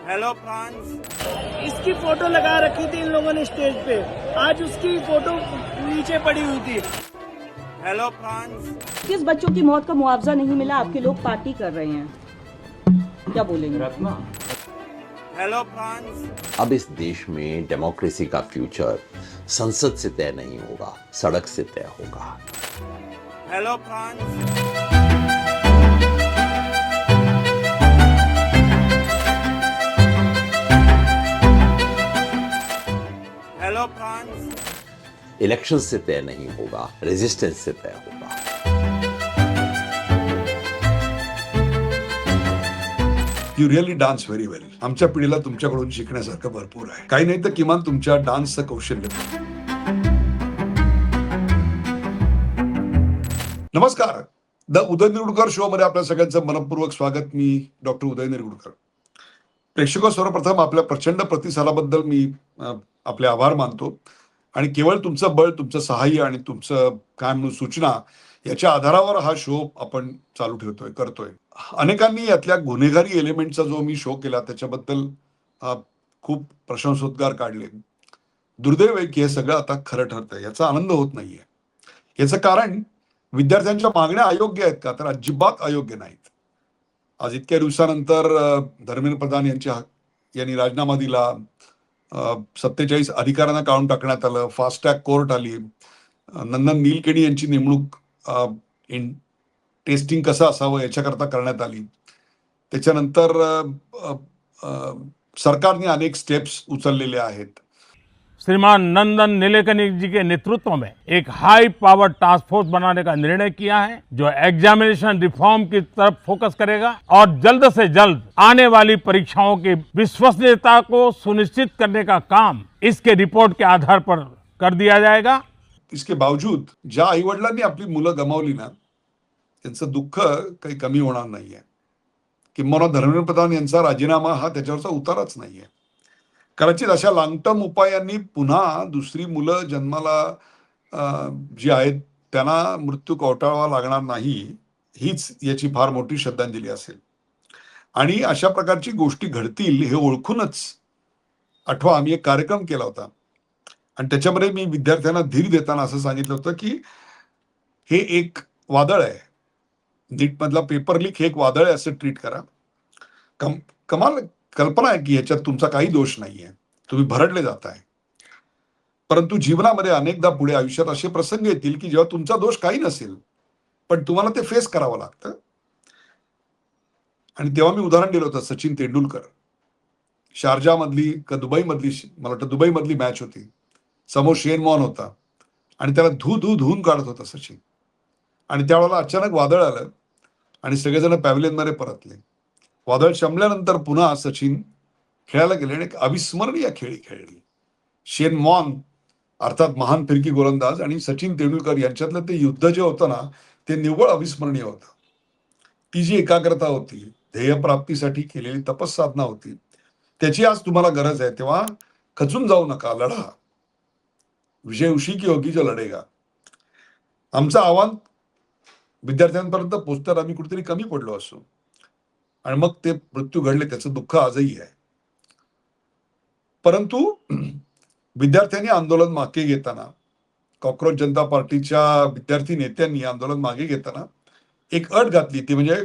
Hello France. इसकी photo लगा रखी थी इन लोगों ने स्टेज पे, आज उसकी फोटो नीचे पड़ी हुई थी। Hello France. किस बच्चों की मौत का मुआवजा नहीं मिला, आपके लोग पार्टी कर रहे हैं, क्या बोलेंगे? Hello France. अब इस देश में डेमोक्रेसी का फ्यूचर संसद से तय नहीं होगा, सड़क से तय होगा। Hello France. Hello France. Election से तय नहीं होगा, रेजिस्टेंस से तय होगा। You really dance very well. आमच्या पिढीला तुमच्याकडून शिकण्यासारखं भरपूर आहे. काही नाही तर किमान तुमच्या डान्सचं कौशल्य. नमस्कार. द उदय निरगुडकर शो मध्ये आपल्या सगळ्यांचं मनपूर्वक स्वागत. मी डॉक्टर उदय निरगुडकर. प्रेक्षक सर्वप्रथम आपल्या प्रचंड प्रतिसादाबद्दल मी आपले आभार मानतो आणि केवळ तुमचं बळ, तुमचं सहाय्य आणि तुमचं काय म्हणून सूचना याच्या आधारावर हा शो आपण चालू ठेवतोय, करतोय. अनेकांनी यातल्या गुन्हेगारी एलिमेंटचा जो मी शो केला त्याच्याबद्दल खूप प्रशंसोद्गार काढले. दुर्दैव आहे की हे सगळं आता खरं ठरतंय, याचा आनंद होत नाहीये. याचं कारण विद्यार्थ्यांच्या मागण्या अयोग्य आहेत का, तर अजिबात अयोग्य नाहीत. आज इतक्या दिवसानंतर धर्मेंद्र प्रधान यांनी राजीनामा दिला, 47 अधिकाऱ्यांना काढून टाकण्यात आलं, फास्ट ट्रॅक कोर्ट आली, नंदन नीलकेणी यांची नेमणूक टेस्टिंग कसं असावं याच्याकरता करण्यात आली. त्याच्यानंतर सरकारने अनेक स्टेप्स उचललेले आहेत. श्रीमान नंदन नीलेकनी जी के नेतृत्व में एक हाई पावर टास्क फोर्स बनाने का निर्णय किया है, जो एग्जामिनेशन रिफॉर्म की तरफ फोकस करेगा और जल्द से जल्द आने वाली परीक्षाओं की विश्वसनीयता को सुनिश्चित करने का काम इसके रिपोर्ट के आधार पर कर दिया जाएगा. इसके बावजूद ज्या आईवडिलांनी आपली मुलं गमावली ना, त्यांचं दुःख काही कमी होणार नाहीये. किंबहुना धर्मेंद्र प्रधान यांचा राजीनामा हा त्याच्यावरचा उतारच नाहीये. कदाचित अशा लॉंग टर्म उपायांनी पुन्हा दुसरी मुलं जन्माला जी आहेत त्यांना मृत्यू कोटाळावा लागणार नाही, हीच याची फार मोठी श्रद्धांजली असेल. आणि अशा प्रकारची गोष्टी घडतील हे ओळखूनच आठवा आम्ही एक कार्यक्रम केला होता आणि त्याच्यामध्ये मी विद्यार्थ्यांना धीर देताना असं सांगितलं होतं की हे एक वादळ आहे, नीट मधला पेपर लीक हे एक वादळ आहे असं ट्रीट करा. कल्पना आहे की याच्यात तुमचा काही दोष नाहीये, तुम्ही भरडले जाताय. परंतु जीवनामध्ये अनेकदा पुढे आयुष्यात असे प्रसंग येतील की जेव्हा तुमचा दोष काही नसेल पण तुम्हाला ते फेस करावं लागतं. आणि तेव्हा मी उदाहरण दिलं होतं सचिन तेंडुलकर. शारजा मधली का दुबई मधली, मला वाटतं दुबई मधली मॅच होती, समोर शेन वॉर्न होता आणि त्याला धुवून काढत होता सचिन. आणि त्यावेळेला अचानक वादळ आलं आणि सगळेजण पॅव्हलियन मध्ये परतले. वादळ शमल्यानंतर पुन्हा सचिन खेळायला गेले आणि एक अविस्मरणीय खेळी खेळली. शेन वॉर्न अर्थात महान फिरकी गोलंदाज आणि सचिन तेंडुलकर यांच्यातलं ते युद्ध जे होतं ना, ते निव्वळ अविस्मरणीय होतं. ती जी एकाग्रता होती, ध्येयप्राप्तीसाठी केलेली तपस्साधना होती, त्याची आज तुम्हाला गरज आहे. तेव्हा खचून जाऊ नका, लढा. विजय उशी की होगी जो लढेगा. आमचं आव्हान विद्यार्थ्यांपर्यंत पोहोचतात आम्ही कुठेतरी कमी पडलो असू आणि मग ते मृत्यू घडले, त्याचं दुःख आजही आहे. परंतु विद्यार्थ्यांनी आंदोलन मागे घेताना, कॉक्रोच जनता पार्टीच्या विद्यार्थी नेत्यांनी आंदोलन मागे घेताना एक अट घातली, ती म्हणजे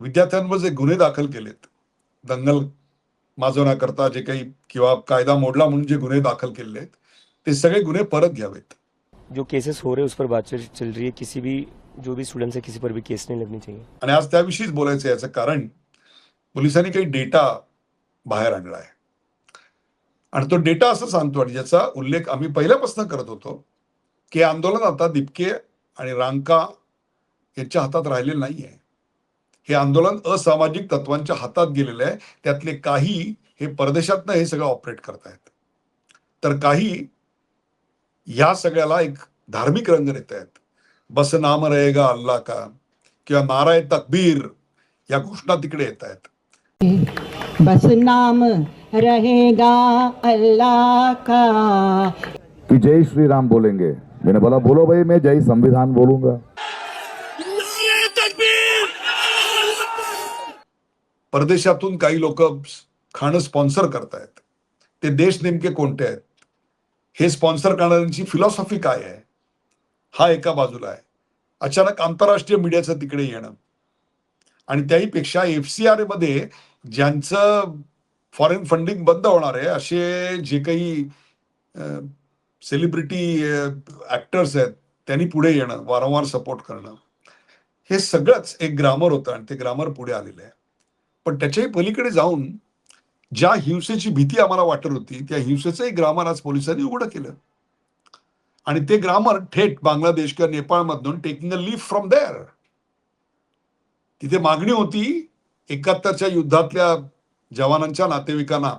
विद्यार्थ्यांवर जे गुन्हे दाखल केलेत, दंगल माजवण्याकरता जे काही किंवा कायदा मोडला म्हणून जे गुन्हे दाखल केले आहेत ते सगळे गुन्हे परत घ्यावेत. जो केसेस हो रहे हैं उस पर बातचीत चल रही है, किसी भी जो भी स्टूडेंट्स है किसी पर भी केस नहीं लगनी चाहिए. आणि आज त्याविषयीच बोलायचं. याचं कारण पोलिसांनी काही डेटा बाहेर आणला आहे आणि तो डेटा असं सांगतो आणि ज्याचा उल्लेख आम्ही पहिल्यापासून करत होतो की आंदोलन आता दिपके आणि रांका यांच्या हातात राहिलेलं नाहीये. हे आंदोलन असामाजिक तत्वांच्या हातात गेलेलं आहे. त्यातले काही हे परदेशातनं हे सगळं ऑपरेट करतायत, तर काही या सगळ्याला एक धार्मिक रंग देत आहेत. बस नाम रहेगा अल्लाह का किंवा नाराय तकबीर या घोषणा तिकडे येत आहेत. बस नाम रहेगा अल्लाह का कि जय श्री राम बोलेंगे. मैंने बोला बोलो भाई, मैं जय संविधान बोलूंगा. परदेशातून काही लोक खाणं स्पॉन्सर करतायत, ते देश नेमके कोणते आहेत, हे स्पॉन्सर करणाऱ्यांची फिलॉसॉफी काय आहे, हा एका बाजूला आहे. अचानक आंतरराष्ट्रीय मीडियाचं तिकडे येणं आणि त्याहीपेक्षा FCRA मध्ये ज्यांचं फॉरेन फंडिंग बंद होणार आहे असे जे काही सेलिब्रिटी ऍक्टर्स आहेत त्यांनी पुढे येणं, वारंवार सपोर्ट करणं, हे सगळंच एक ग्रामर होतं आणि ते ग्रामर पुढे आलेलं आहे. पण त्याच्याही पलीकडे जाऊन ज्या हिंसेची भीती आम्हाला वाटत होती त्या हिंसेचंही ग्रामर आज पोलिसांनी उघडं केलं आणि ते ग्रामर थेट बांगलादेश किंवा नेपाळमधून taking a leaf from there. तिथे मागणी होती 71च्या युद्धातल्या जवानांच्या नातेवाईकांना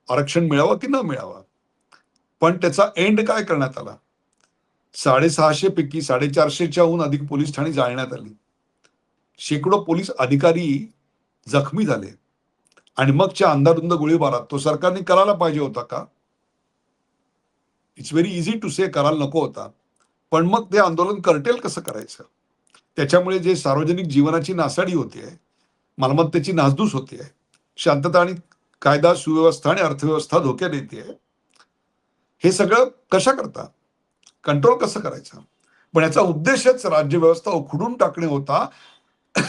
आरक्षण मिळावं की न मिळावं, पण त्याचा एंड काय करण्यात आला. 650 पैकी 450च्याहून अधिक पोलीस ठाणी जाळण्यात आली, शेकडो पोलीस अधिकारी जखमी झाले आणि मगच्या अंधाधुंद गोळीबारात तो सरकारने करायला पाहिजे होता का? इट्स व्हेरी इझी टू से करायला नको होता, पण मग ते आंदोलन कर्टेल कसं करायचं. त्याच्यामुळे जे सार्वजनिक जीवनाची नासाडी होतीये, मालमत्तेची नासधूस होतीये, शांतता आणि कायदा सुव्यवस्था आणि अर्थव्यवस्था धोक्यात येते, हे सगळं कशा करता कंट्रोल कसं करायचं. पण याचा उद्देशच राज्यव्यवस्था उखडून टाकणे होता,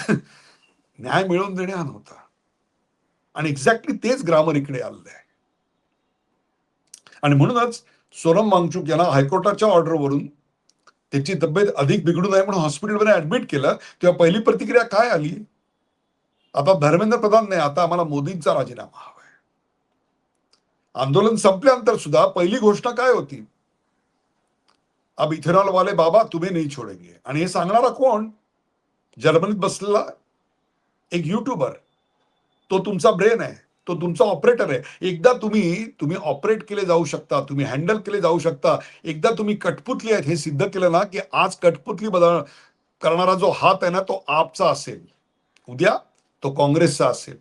न्याय मिळवून देणे हा नव्हता. आणि एक्झॅक्टली तेच ग्रामर इकडे आलेलं आहे. आणि म्हणूनच सोनम वांगचुक यांना हायकोर्टाच्या ऑर्डरवरून त्याची तब्येत अधिक बिघडू नये म्हणून हॉस्पिटलमध्ये ऍडमिट केलं, तेव्हा पहिली प्रतिक्रिया काय आली, आता धर्मेंद्र प्रधान नाही, आता आम्हाला मोदींचा राजीनामा हवाय. आंदोलन संपल्यानंतर सुद्धा पहिली घोषणा काय होती, अब इथेनॉल वाले बाबा तुम्ही नाही छोडेंगे. आणि हे सांगणारा कोण, जर्मनीत बसलेला एक युट्यूबर. तो तुमचा ब्रेन आहे, तो तुमचा ऑपरेटर आहे. एकदा तुम्ही ऑपरेट केले जाऊ शकता, तुम्ही हँडल केले जाऊ शकता, एकदा तुम्ही कठपुतली आहेत हे सिद्ध केलं ना, की आज कठपुतली बदल करणारा जो हात आहे ना तो आपचा असेल, उद्या तो काँग्रेसचा असेल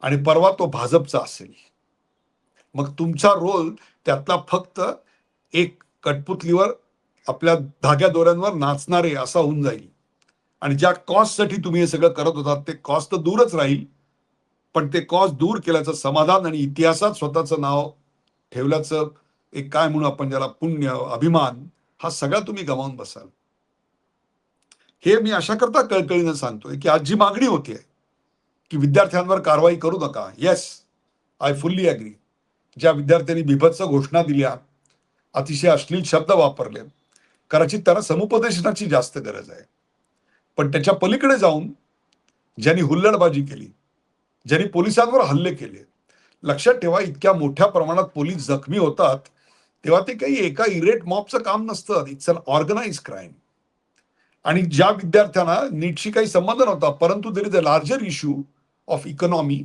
आणि परवा तो भाजपचा असेल. मग तुमचा रोल त्यातला फक्त एक कठपुतलीवर आपल्या धाग्या दोऱ्यांवर नाचणारे असा होऊन जाईल. आणि ज्या कॉस्टसाठी तुम्ही हे सगळं करत होतात ते कॉस्ट तर दूरच राहील, पण ते कॉस्ट दूर केल्याचं समाधान आणि इतिहासात स्वतःचं नाव ठेवल्याचं एक काय म्हणून आपण ज्याला पुण्य, अभिमान, हा सगळा तुम्ही गमावून बसाल. हे मी अशा करता कळकळीनं सांगतोय की आज जी मागणी होतीये की विद्यार्थ्यांवर कारवाई करू नका, येस आय फुल्ली अग्री. ज्या विद्यार्थ्यांनी बिभत्स घोषणा दिल्या, अतिशय अश्लील शब्द वापरले, कदाचित त्यांना समुपदेशनाची जास्त गरज आहे. पण त्याच्या पलीकडे जाऊन ज्यांनी हुल्लडबाजी केली, ज्यांनी पोलिसांवर हल्ले केले, लक्षात ठेवा इतक्या मोठ्या प्रमाणात पोलीस जखमी होतात तेव्हा ते काही एका इरेट मॉबचं काम नसतं, इट्स अन ऑर्गनाइज क्राईम. आणि ज्या विद्यार्थ्यांना नीटशी काही संबंध नव्हता, परंतु there is a larger issue of economy,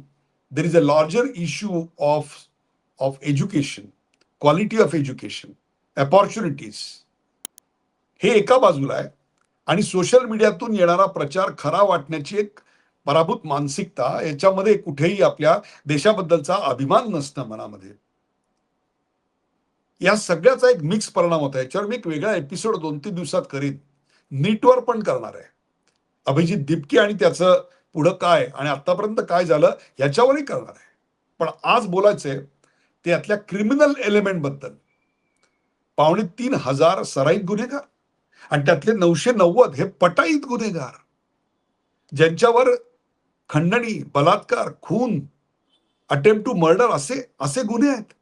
there is a larger issue of education, quality of education, opportunities, हे एका बाजूला आहे. आणि सोशल मीडियातून येणारा प्रचार खरा वाटण्याची एक पराभूत मानसिकता, याच्यामध्ये कुठेही आपल्या देशाबद्दलचा अभिमान नसणं मनामध्ये, या सगळ्याचा एक मिक्स परिणाम होता. याच्यावर मी एक वेगळा एपिसोड 2-3 दिवसात करीन, नीटवर पण करणार आहे. अभिजित दिपके आणि त्याचं पुढं काय आणि आतापर्यंत काय झालं याच्यावरही करणार आहे. पण आज बोलायचंय ते यातल्या क्रिमिनल एलिमेंट बद्दल. 2,500 सराईत गुन्हेगार आणि त्यातले 990 हे पटाईत गुन्हेगार, ज्यांच्यावर खंडणी, बलात्कार, खून, अटेम्प्ट टू मर्डर असे गुन्हे आहेत.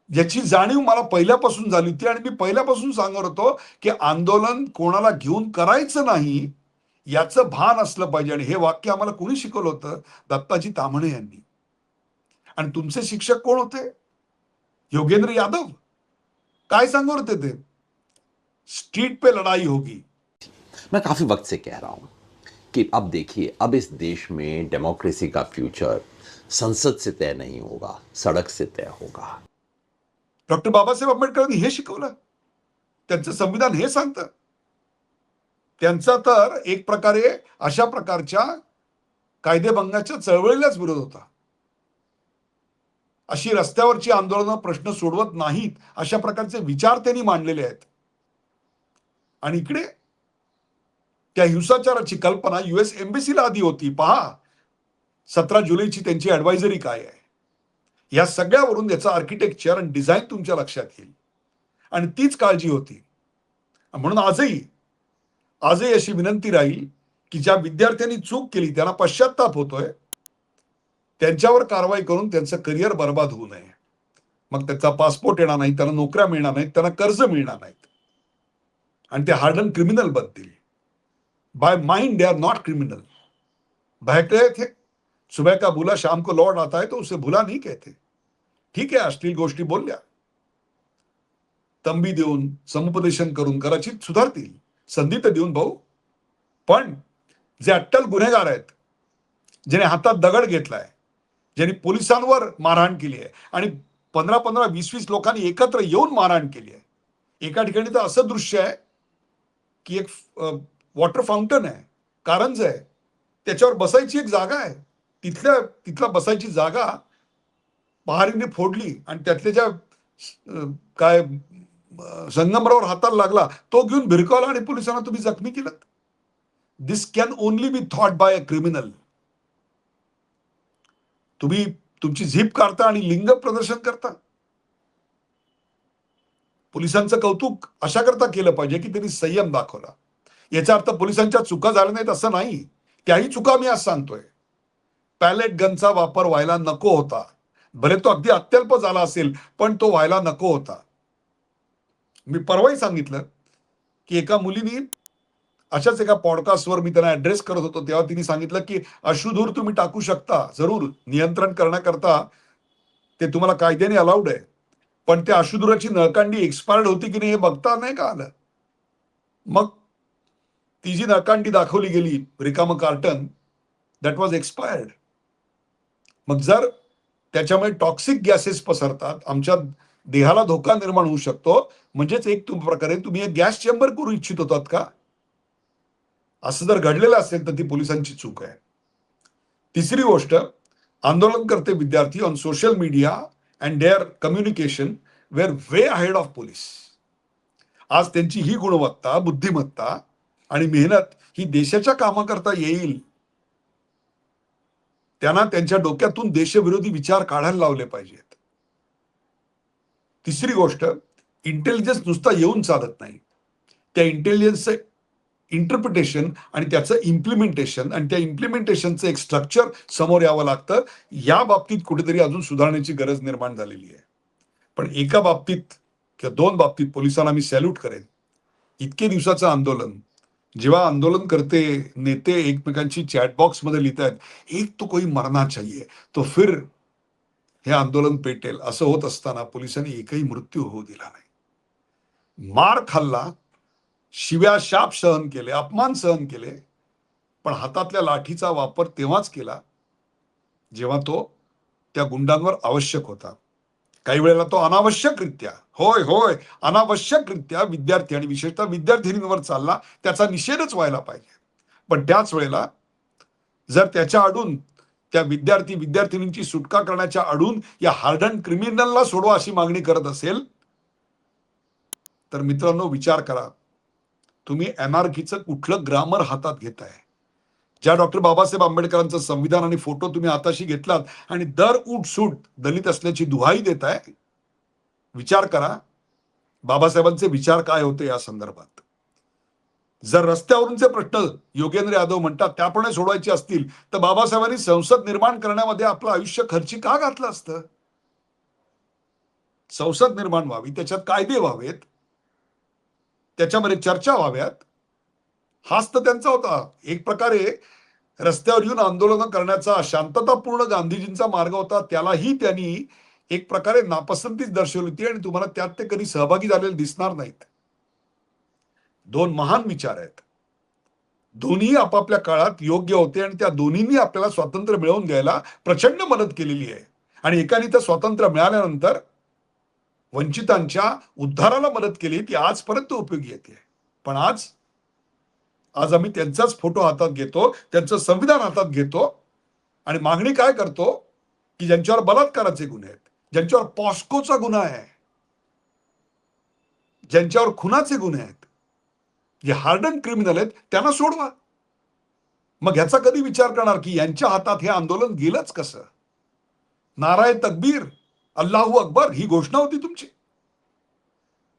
याची जाणीव मला पहिल्यापासून झाली होती आणि मी पहिल्यापासून सांगत होतो की आंदोलन कोणाला घेऊन करायचं नाही याचं भान असलं पाहिजे. आणि हे वाक्य आम्हाला कोणी शिकवलं होतं? दत्ताजी ताम्हणे यांनी. आणि तुमचे शिक्षक कोण होते? योगेंद्र यादव. काय सांगत होते ते? स्ट्रीट पे लड़ाई होगी. मैं काफी वक्त से कह रहा हूं कि अब देखिए, अब इस देश में डेमोक्रेसी का फ्यूचर संसद से तय नहीं होगा, सड़क से तय होगा. डॉक्टर बाबासाहेब आंबेडकरांनी हे शिकवलं, त्यांचं संविधान हे सांगतं. त्यांचा तर एक प्रकारे अशा प्रकारच्या कायदेभंगाच्या चळवळीलाच विरोध होता. अशी रस्त्यावरची आंदोलनं प्रश्न सोडवत नाहीत अशा प्रकारचे विचार त्यांनी मांडलेले आहेत. आणि इकडे त्या हिंसाचाराची कल्पना US एम्बेसीला आधी होती. पहा, 17 जुलैची त्यांची ॲडवायझरी काय आहे, या सगळ्यावरून याचं आर्किटेक्चर आणि डिझाईन तुमच्या लक्षात येईल. आणि तीच काळजी होती. म्हणून आजही अशी विनंती राहील की ज्या विद्यार्थ्यांनी चूक केली, त्यांना पश्चाताप होतोय, त्यांच्यावर कारवाई करून त्यांचं करिअर बर्बाद होऊ नये. मग त्याचा पासपोर्ट येणार नाही, त्यांना नोकऱ्या मिळणार नाहीत, त्यांना कर्ज मिळणार नाहीत, आणि ते हार्डन क्रिमिनल बनतील. By mind they are not criminal. बहकते थे, सुबह का भूला शाम को लौट आता है, तो उसे भूला नहीं कहते. ठीक आहे, अश्लील गोष्टी बोलल्या, तंबी देऊन समुपदेशन करून कदाचित सुधारतील, संधी तर देऊन भाऊ. पण जे अट्टल गुन्हेगार आहेत, ज्याने हातात दगड घेतलाय, ज्यांनी पोलिसांवर मारहाण केली आहे आणि 15-15, 20-20 लोकांनी एकत्र येऊन मारहाण केली आहे. एका ठिकाणी तर असं दृश्य आहे की एक वॉटर फाउंटन आहे, कारंज आहे, त्याच्यावर बसायची एक जागा आहे, तिथला बसायची जागा पहारीने फोडली आणि त्यातल्या ज्या काय संगमरावर हाताला लागला तो घेऊन भिरकावला आणि पोलिसांना तुम्ही जखमी केलं. This can only be thought by a criminal. तुम्ही तुमची झीप काढता आणि लिंग प्रदर्शन करता. पोलिसांचं कौतुक अशा करता केलं पाहिजे की त्यांनी संयम दाखवला. याचा अर्थ पोलिसांच्या चुका झाल्या नाहीत असं नाही, त्याही चुका मी आज सांगतोय. पॅलेट गनचा वापर व्हायला नको होता. भले तो अगदी अत्यल्प झाला असेल, पण तो व्हायला नको होता. मी परवाही सांगितलं की एका मुलीनी अशाच एका पॉडकास्टवर मी त्यांना ऍड्रेस करत होतो, तेव्हा तिने सांगितलं की अश्रुधूर तुम्ही टाकू शकता, जरूर नियंत्रण करण्याकरता ते तुम्हाला कायद्याने अलाउड आहे, पण त्या अश्रुधुराची नळकांडी एक्सपायर्ड होती की नाही हे बघता नाही का आलं. मग ती जी नळकांडी दाखवली गेली, रिकामं कार्टन, दॅट वॉज एक्सपायर्ड. मग जर त्याच्यामुळे टॉक्सिक गॅसेस पसरतात, आमच्या देहाला धोका निर्माण होऊ शकतो, म्हणजेच एक प्रकारे तुम्ही एक गॅस चेंबर करू इच्छित होतात का? असं जर घडलेलं असेल तर ती पोलिसांची चूक आहे. तिसरी गोष्ट, आंदोलनकर्ते विद्यार्थी on social media and their communication were way ahead of police. आज त्यांची ही गुणवत्ता, बुद्धिमत्ता आणि मेहनत ही देशाच्या कामाकरता येईल. त्यांना त्यांच्या डोक्यातून देशविरोधी विचार काढायला लावले पाहिजेत. तिसरी गोष्ट, इंटेलिजन्स नुसता येऊन चालत नाही. त्या इंटेलिजन्सचं इंटरप्रिटेशन आणि त्याचं इम्प्लिमेंटेशन आणि त्या इम्प्लिमेंटेशनचं एक स्ट्रक्चर समोर यावं लागतं. या बाबतीत कुठेतरी अजून सुधारण्याची गरज निर्माण झालेली आहे. पण एका बाबतीत किंवा दोन बाबतीत पोलिसांना मी सॅल्यूट करेन. इतके दिवसाचं आंदोलन, जेव्हा आंदोलन करते नेते एकमेकांची चॅटबॉक्समध्ये लिहितात, एक तो कोई मरना चाहिए तो फिर हे आंदोलन पेटेल, असं होत असताना पोलिसांनी एकही मृत्यू होऊ दिला नाही. मार खाल्ला, शिव्या शाप सहन केले, अपमान सहन केले, पण हातातल्या लाठीचा वापर तेव्हाच केला जेव्हा तो त्या गुंडांवर आवश्यक होता. काही वेळेला तो अनावश्यकरित्या, होय अनावश्यकरित्या विद्यार्थी आणि विशेषतः विद्यार्थिनींवर चालला, त्याचा निषेधच व्हायला पाहिजे. पण त्याच वेळेला जर त्याच्या आडून त्या विद्यार्थिनींची सुटका करण्याच्या आडून या हार्डन क्रिमिनलला सोडवा अशी मागणी करत असेल तर मित्रांनो विचार करा, तुम्ही एनआरकीचं कुठलं ग्रामर हातात घेताय. ज्या डॉक्टर बाबासाहेब आंबेडकरांचं संविधान आणि फोटो तुम्ही हाताशी घेतलात आणि दर उठसूट दलित असल्याची दुहाई देताय, विचार करा बाबासाहेबांचे विचार काय होते या संदर्भात. जर रस्त्यावरूनचे प्रश्न योगेंद्र यादव म्हणतात त्याप्रमाणे सोडवायचे असतील तर बाबासाहेबांनी संसद निर्माण करण्यामध्ये आपलं आयुष्य खर्ची का घातलं असतं? संसद निर्माण व्हावी, त्याच्यात कायदे व्हावेत, त्याच्यामध्ये चर्चा व्हाव्यात, हाच तर त्यांचा होता. एक प्रकारे रस्त्यावर येऊन आंदोलन करण्याचा शांततापूर्ण गांधीजींचा मार्ग होता, त्यालाही त्यांनी एक प्रकारे नापसंतीच दर्शवली होती आणि तुम्हाला त्यात ते कधी सहभागी झालेले दिसणार नाहीत. दोन महान विचार आहेत, दोन्ही आपापल्या काळात योग्य होते आणि त्या दोन्हींनी आपल्याला स्वातंत्र्य मिळवून घ्यायला प्रचंड मदत केलेली आहे. आणि एकाने तर स्वातंत्र्य मिळाल्यानंतर वंचितांच्या उद्धाराला मदत केली, ती आजपर्यंत उपयोगी येते. पण आज आम्ही त्यांचाच फोटो हातात घेतो, त्यांचं संविधान हातात घेतो आणि मागणी काय करतो की ज्यांच्यावर बलात्काराचे गुन्हे आहेत, ज्यांच्यावर पॉस्कोचा गुन्हा आहे, ज्यांच्यावर खुनाचे गुन्हे आहेत, जे हार्डन क्रिमिनल आहेत, त्यांना सोडवा. मग ह्याचा कधी विचार करणार की यांच्या हातात हे आंदोलन गेलंच कसं? नाराय तकबीर, अल्लाहू अकबर ही घोषणा होती तुमची.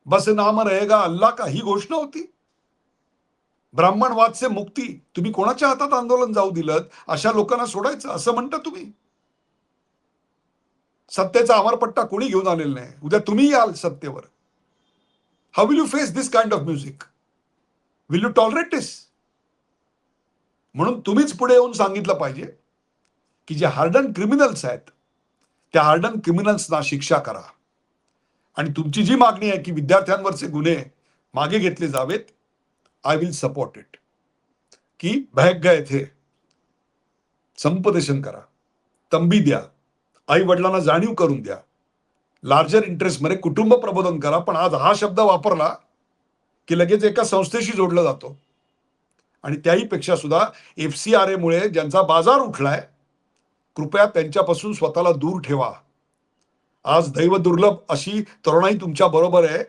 बस नाम रहेगा अल्लाह का ही घोषणा होती. ब्राह्मणवाद से मुक्ती, तुम्ही कोणाच्या हातात आंदोलन जाऊ दिलं? अशा लोकांना सोडायचं असं म्हणता तुम्ही? सत्तेचा अमरपट्टा कोणी घेऊन आलेला नाही. उद्या तुम्ही याल सत्तेवर. How will you face this kind of music? Will you tolerate this? म्हणून तुम्हीच पुढे येऊन सांगितलं पाहिजे की जे हार्डन क्रिमिनल्स आहेत त्या हार्डन क्रिमिनल्सना शिक्षा करा. आणि तुमची जी मागणी आहे की विद्यार्थ्यांवरचे गुन्हे मागे घेतले जावेत, आय विल सपोर्ट इट. की बहक गए थे, संपदेशन करा, तंबी द्या, आई वडिलांना जाणीव करून द्या, लार्जर इंटरेस्ट मध्ये कुटुंब प्रबोधन करा. पण आज हा शब्द वापरला की लगेच एका संस्थेशी जोडला जातो. आणि त्याही पेक्षा सुद्धा FCRA मुळे ज्यांचा बाजार उठलाय, कृपया त्यांच्यापासून स्वतःला दूर ठेवा. आज दैव दुर्लभ अशी तरुणाई तुमच्या बरोबर आहे.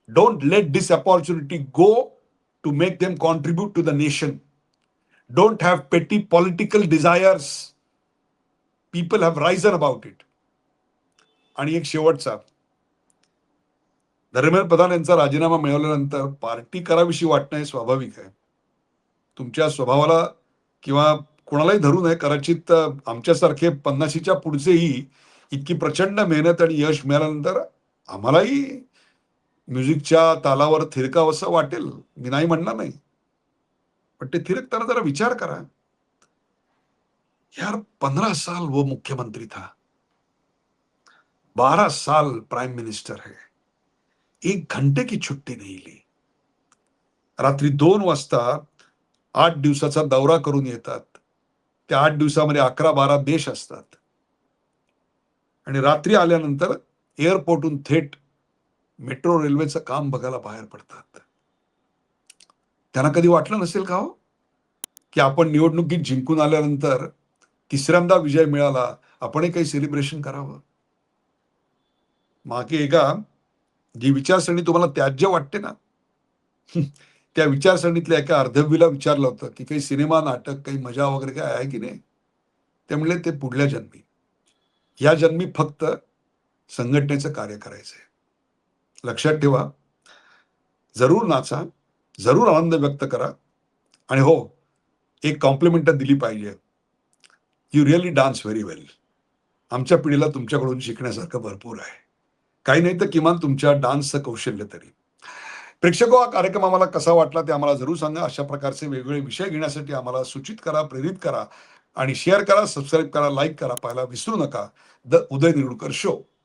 Don't let this opportunity go to make them contribute to the nation. Don't have petty political desires. People have risen about it. आणि एक शेवटचा, धर्मेंद्र प्रधान यांचा राजीनामा मिळवल्यानंतर पार्टी कराविषयी वाटणं हे स्वाभाविक आहे. तुमच्या स्वभावाला किंवा कोणालाही धरू नये. कदाचित आमच्यासारखे 50च्या पुढचेही इतकी प्रचंड मेहनत आणि यश मिळाल्यानंतर आम्हालाही म्युझिकच्या तालावर थिरकावंसं वाटेल. मी नाही म्हणणार नाही. पण ते थिरकताना जरा विचार करा, यार 15 साल वो मुख्यमंत्री था, 12 साल प्राइम मिनिस्टर है, 1 घंटे की छुट्टी नहीं ली. रात्री 2 वाजता 8 दिवसाचा दौरा करून येतात. त्या 8 दिवसामध्ये 11-12 देश असतात. आणि रात्री आल्यानंतर एअरपोर्टहून थेट मेट्रो रेल्वेचं काम बघायला बाहेर पडतात. त्यांना कधी वाटलं नसेल का हो की आपण निवडणुकीत जिंकून आल्यानंतर तिसऱ्यांदा विजय मिळाला, आपणही काही सेलिब्रेशन करावं? मागे एका जी विचारसरणी तुम्हाला त्याज्य वाटते ना, त्या विचारसरणीतल्या एका अर्धवीला विचारलं होतं की काही सिनेमा, नाटक, काही मजा वगैरे काय आहे की नाही? ते म्हणले ते पुढल्या जन्मी. या जन्मी फक्त संघटनेचं कार्य करायचंय. लक्षात ठेवा, जरूर नाचा, जरूर आनंद व्यक्त करा. आणि हो, एक कॉम्प्लिमेंट दिली पाहिजे, you really dance very well. आमच्या पिढीला तुमच्याकडून शिकण्यासारखं भरपूर आहे. काही नाही तर किमान तुमच्या डान्सचं कौशल्य तरी. प्रेक्षको, हा कार्यक्रम आम्हाला कसा वाटला ते आम्हाला जरूर सांगा. अशा प्रकारचे वेगवेगळे विषय घेण्यासाठी आम्हाला सूचित करा, प्रेरित करा आणि शेअर करा, सबस्क्राईब करा, लाईक करा. पाहायला विसरू नका द उदय निरुडकर शो.